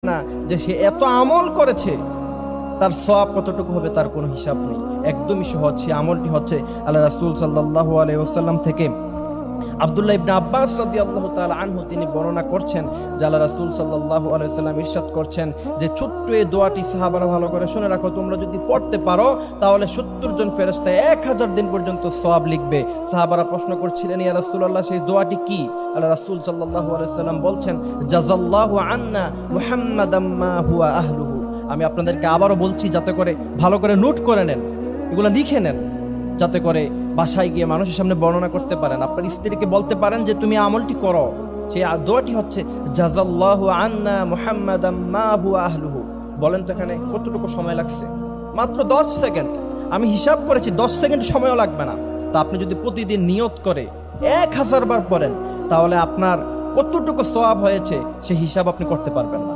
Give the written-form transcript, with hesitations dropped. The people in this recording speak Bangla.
না যে সে এত আমল করেছে, তার সওয়াব কতটুকু হবে তার কোনো হিসাব নেই। একদমই সহজ। সে আমলটি হচ্ছে আল্লাহ রাসূল সাল্লাল্লাহু আলাইহি ওয়াসাল্লাম থেকে আব্দুল্লাহ ইবনে আব্বাস রাদিয়াল্লাহু তাআলা আনহু তিনি বর্ণনা করছেন যে আল্লাহ রাসূল সাল্লাল্লাহু আলাইহি ওয়াসাল্লাম ইরশাদ করছেন যে ছোট্ট এই দোয়াটি সাহাবারা ভালো করে শুনে রাখো, তোমরা যদি পড়তে পারো তাহলে 70 জন ফেরেশতা 1000 দিন পর্যন্ত সওয়াব লিখবে। সাহাবারা প্রশ্ন করছিলেন, ইয়া রাসূলুল্লাহ সেই দোয়াটি কি? আল্লাহ রাসূল সাল্লাল্লাহু আলাইহি ওয়াসাল্লাম বলছেন, জাযাল্লাহু আন্না মুহাম্মাদাম মা হুয়া আহলুহু। আমি আপনাদেরকে আবারও বলছি যাতে করে ভালো করে নোট করে নেন, এগুলো লিখে নেন, যাতে করে বাসায় গিয়ে মানুষের সামনে বর্ণনা করতে পারেন, আপনার স্ত্রীকে বলতে পারেন যে তুমি আমলটি করো। সেই দোয়াটি হচ্ছে জাযাল্লাহু আন্না মুহাম্মাদাম মা হুয়া আহলুহু। বলেন তো এখানে কতটুকু সময় লাগছে? মাত্র 10 সেকেন্ড। আমি হিসাব করেছি 10 সেকেন্ড সময়ও লাগবে না। তা আপনি যদি প্রতিদিন নিয়ত করে 1000 বার পড়েন তাহলে আপনার কতটুকু সওয়াব হয়েছে সে হিসাব আপনি করতে পারবেন না।